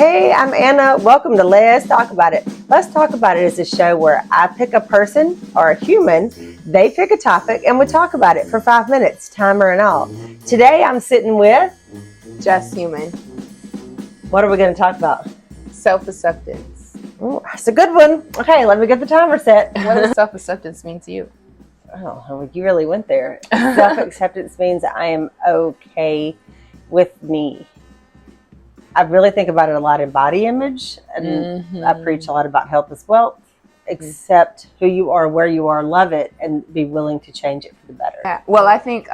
Hey, I'm Anna. Welcome to Let's Talk About It. Let's Talk About It is a show where I pick a person or a human, they pick a topic, and we talk about it for 5 minutes, timer and all. Today I'm sitting with, Jess human. what are we going to talk about? Self-acceptance. Ooh, that's a good one. Okay, let me get the timer set. What does self-acceptance mean to you? Oh, you really went there. Self-acceptance means I am okay with me. I really think about it a lot in body image, and I preach a lot about health as well. Accept who you are, where you are, love it, and be willing to change it for the better. Yeah. Well, I think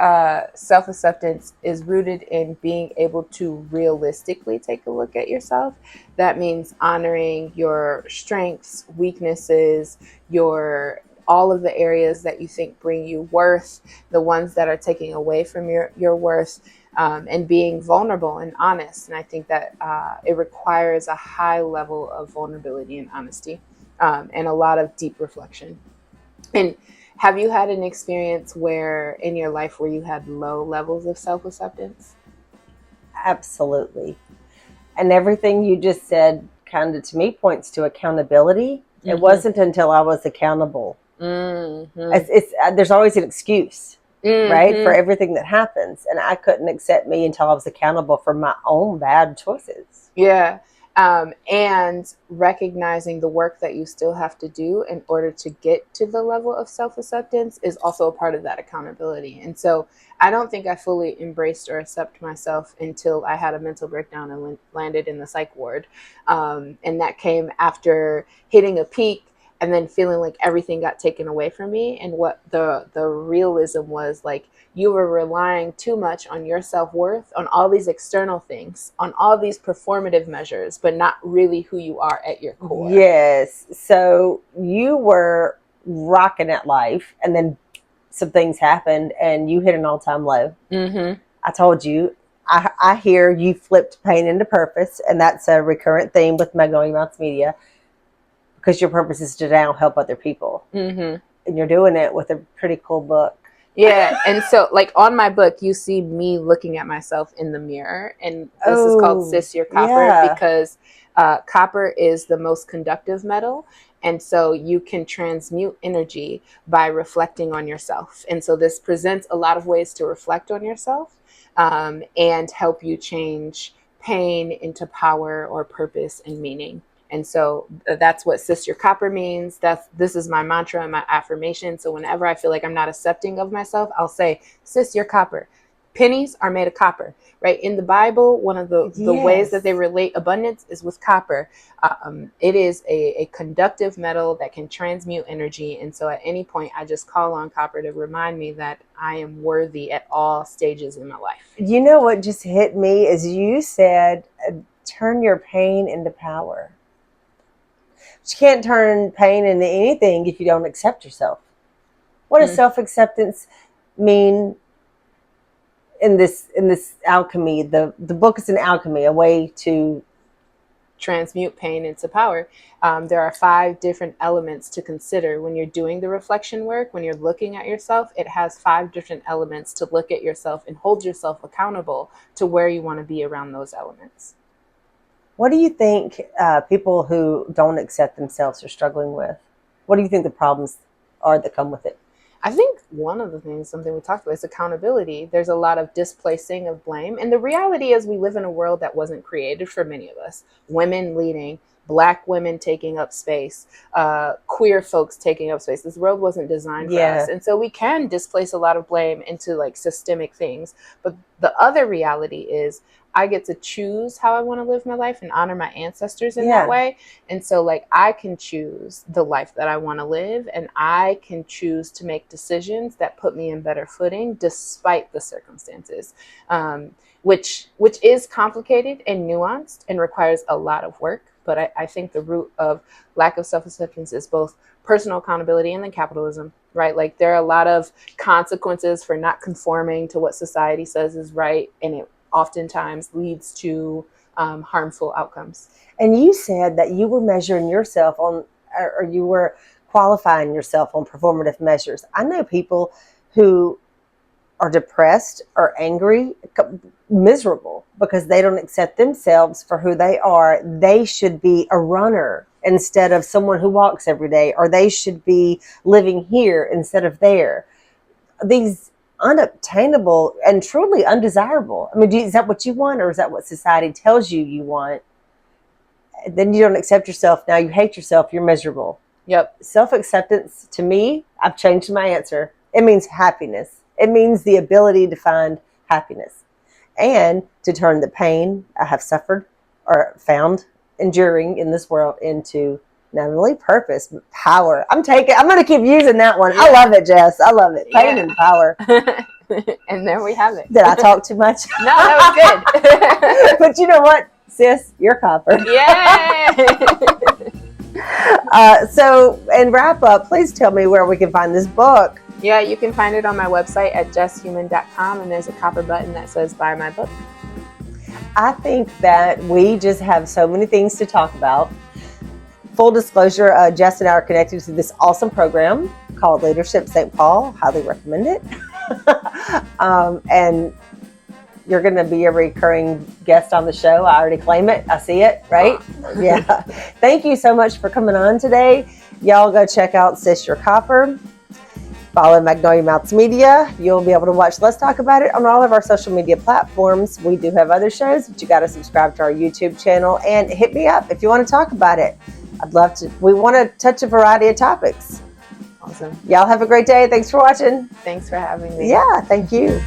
self-acceptance is rooted in being able to realistically take a look at yourself. That means honoring your strengths, weaknesses, all of the areas that you think bring you worth, the ones that are taking away from your worth, and being vulnerable and honest. And I think that it requires a high level of vulnerability and honesty, and a lot of deep reflection. And have you had an experience in your life where you had low levels of self-acceptance? Absolutely. And everything you just said kind of to me points to accountability. Mm-hmm. It wasn't until I was accountable. Mm-hmm. There's always an excuse, mm-hmm. right, for everything that happens. And I couldn't accept me until I was accountable for my own bad choices. Yeah. And recognizing the work that you still have to do in order to get to the level of self-acceptance is also a part of that accountability. And so I don't think I fully embraced or accept myself until I had a mental breakdown and landed in the psych ward. And that came after hitting a peak and then feeling like everything got taken away from me. And what the realism was, like, you were relying too much on your self-worth, on all these external things, on all these performative measures, but not really who you are at your core. Yes. So you were rocking at life, and then some things happened, and you hit an all-time low. Mm-hmm. I told you, I hear you flipped pain into purpose, and that's a recurrent theme with Magnolia Mounts Media, because your purpose is to now help other people. Mm-hmm. And you're doing it with a pretty cool book. Yeah. And so, like, on my book, you see me looking at myself in the mirror. And this is called Sis, You're Copper, because copper is the most conductive metal. And so you can transmute energy by reflecting on yourself. And so this presents a lot of ways to reflect on yourself, and help you change pain into power or purpose and meaning. And so that's what Sis, Your Copper means. This is my mantra and my affirmation. So whenever I feel like I'm not accepting of myself, I'll say, Sis, you're copper. Pennies are made of copper, right? In the Bible, one of the ways that they relate abundance is with copper. It is a conductive metal that can transmute energy. And so at any point, I just call on copper to remind me that I am worthy at all stages in my life. You know what just hit me is you said, turn your pain into power. You can't turn pain into anything if you don't accept yourself. What does self-acceptance mean in this alchemy? The book is an alchemy, a way to transmute pain into power. There are 5 different elements to consider when you're doing the reflection work. When you're looking at yourself, it has 5 different elements to look at yourself and hold yourself accountable to where you want to be around those elements. What do you think people who don't accept themselves are struggling with? What do you think the problems are that come with it? I think one of the things, something we talked about, is accountability. There's a lot of displacing of blame. And the reality is we live in a world that wasn't created for many of us. Women leading, Black women taking up space, queer folks taking up space. This world wasn't designed for us. And so we can displace a lot of blame into like systemic things. But the other reality is I get to choose how I want to live my life and honor my ancestors in that way. And so like I can choose the life that I want to live, and I can choose to make decisions that put me in better footing despite the circumstances, which is complicated and nuanced and requires a lot of work. But I think the root of lack of self-acceptance is both personal accountability and then capitalism, right? Like there are a lot of consequences for not conforming to what society says is right. And it oftentimes leads to harmful outcomes. And you said that you were measuring yourself on, or you were qualifying yourself on performative measures. I know people who are depressed or angry, miserable, because they don't accept themselves for who they are. They should be a runner instead of someone who walks every day, or they should be living here instead of there. These unobtainable and truly undesirable. I mean, is that what you want, or is that what society tells you you want? Then you don't accept yourself. Now you hate yourself. You're miserable. Yep. Self-acceptance, to me, I've changed my answer. It means happiness. It means the ability to find happiness and to turn the pain I have suffered or found enduring in this world into not only purpose, but power. I'm going to keep using that one. Yeah. I love it, Jess. I love it. Pain and power. And there we have it. Did I talk too much? No, that was good. But you know what, sis? You're copper. Yay! So, in wrap up, please tell me where we can find this book. Yeah, you can find it on my website at jesshuman.com, and there's a copper button that says buy my book. I think that we just have so many things to talk about. Full disclosure, Jess and I are connected to this awesome program called Leadership St. Paul. Highly recommend it. And you're going to be a recurring guest on the show. I already claim it. I see it, right? Yeah. Thank you so much for coming on today. Y'all go check out Sis Your Copper. Follow Magnolia Mouths Media. You'll be able to watch Let's Talk About It on all of our social media platforms. We do have other shows, but you got to subscribe to our YouTube channel and hit me up if you want to talk about it. I'd love to. We want to touch a variety of topics. Awesome. Y'all have a great day. Thanks for watching. Thanks for having me. Yeah, thank you.